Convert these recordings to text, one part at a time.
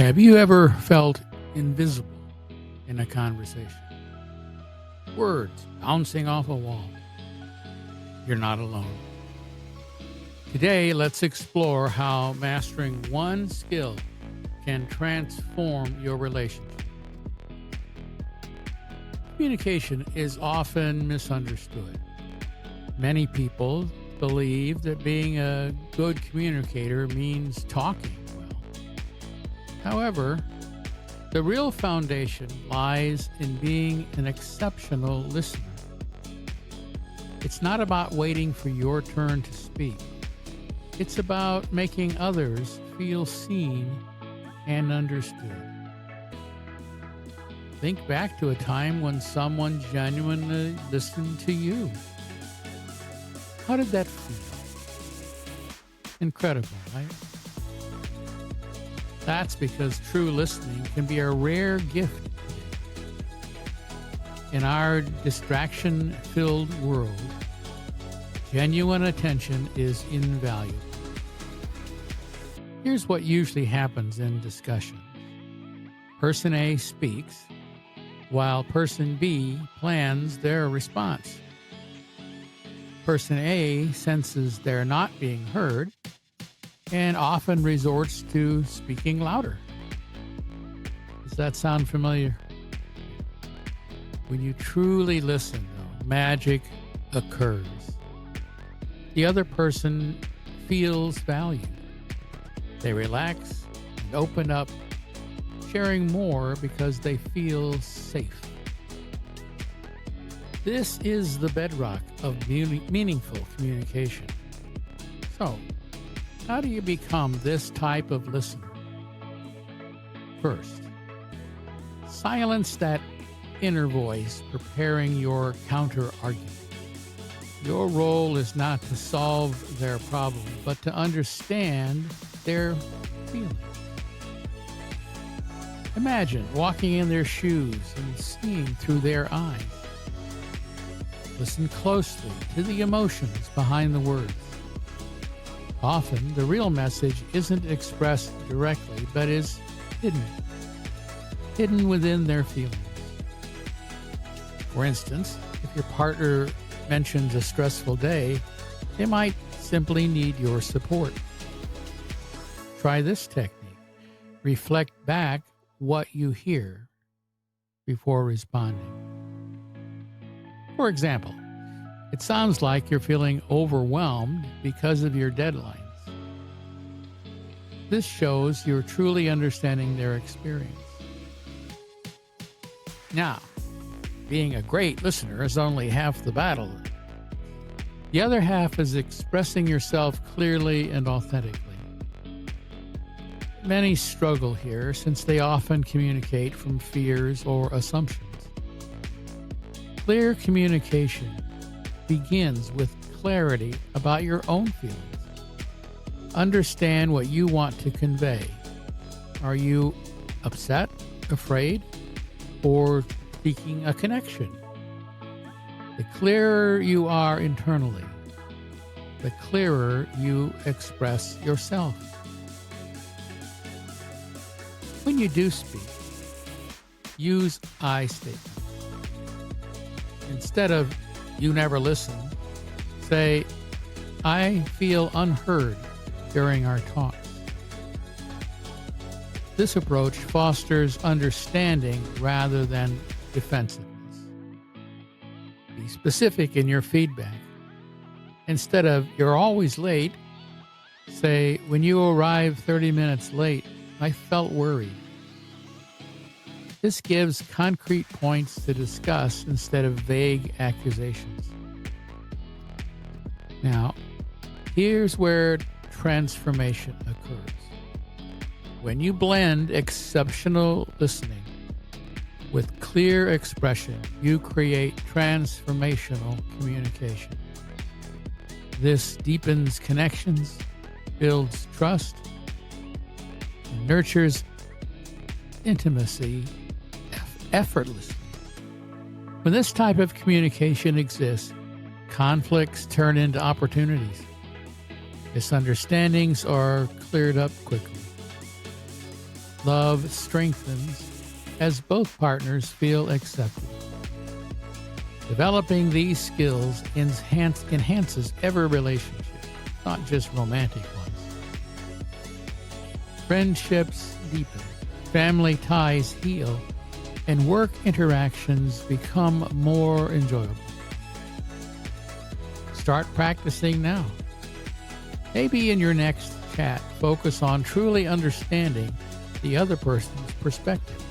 Have you ever felt invisible in a conversation? Words bouncing off a wall. You're not alone. Today, let's explore how mastering one skill can transform your relationship. Communication is often misunderstood. Many people believe that being a good communicator means talking well. However, the real foundation lies in being an exceptional listener. It's not about waiting for your turn to speak. It's about making others feel seen and understood. Think back to a time when someone genuinely listened to you. How did that feel? Incredible, right? That's because true listening can be a rare gift today. In our distraction-filled world, genuine attention is invaluable. Here's what usually happens in discussions. Person A speaks, while Person B plans their response. Person A senses they're not being heard and often resorts to speaking louder. Does that sound familiar? When you truly listen, though, magic occurs. The other person feels valued. They relax and open up, sharing more because they feel safe. This is the bedrock of meaningful communication. So, how do you become this type of listener? First, silence that inner voice preparing your counter-argument. Your role is not to solve their problem, but to understand their feelings. Imagine walking in their shoes and seeing through their eyes. Listen closely to the emotions behind the words. Often, the real message isn't expressed directly, but is hidden within their feelings. For instance, if your partner mentions a stressful day, they might simply need your support. Try this technique. Reflect back what you hear before responding. For example, it sounds like you're feeling overwhelmed because of your deadlines. This shows you're truly understanding their experience. Now, being a great listener is only half the battle. The other half is expressing yourself clearly and authentically. Many struggle here since they often communicate from fears or assumptions. Clear communication begins with clarity about your own feelings. Understand what you want to convey. Are you upset, afraid, or seeking a connection? The clearer you are internally, the clearer you express yourself. When you do speak, use I statements. Instead of "you never listen," say "I feel unheard during our talks." This approach fosters understanding rather than defensiveness. Be specific in your feedback. Instead of "you're always late," say "when you arrived 30 minutes late, I felt worried." This gives concrete points to discuss instead of vague accusations. Now, here's where transformation occurs. When you blend exceptional listening with clear expression, you create transformational communication. This deepens connections, builds trust, and nurtures intimacy effortlessly. When this type of communication exists, conflicts turn into opportunities. Misunderstandings are cleared up quickly. Love strengthens as both partners feel accepted. Developing these skills enhances every relationship, not just romantic ones. Friendships deepen, family ties heal, and work interactions become more enjoyable. Start practicing now. Maybe in your next chat, focus on truly understanding the other person's perspective.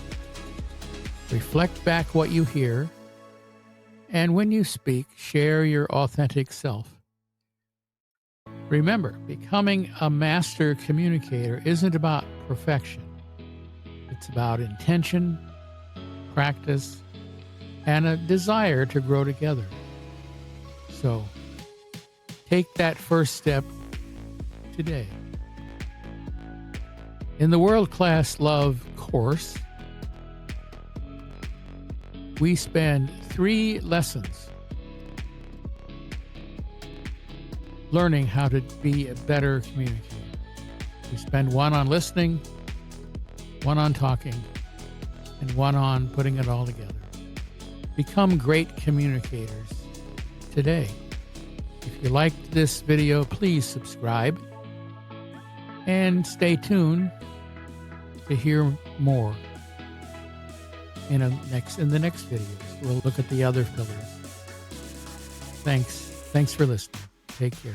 Reflect back what you hear, and when you speak, share your authentic self. Remember, becoming a master communicator isn't about perfection. It's about intention, practice, and a desire to grow together. So, take that first step today. In the World-Class Love course, we spend 3 lessons learning how to be a better communicator. We spend 1 on listening, 1 on talking, and 1 on putting it all together. Become great communicators today. If you liked this video, please subscribe and stay tuned to hear more in the next videos. We'll look at the other pillars. Thanks for listening. Take care.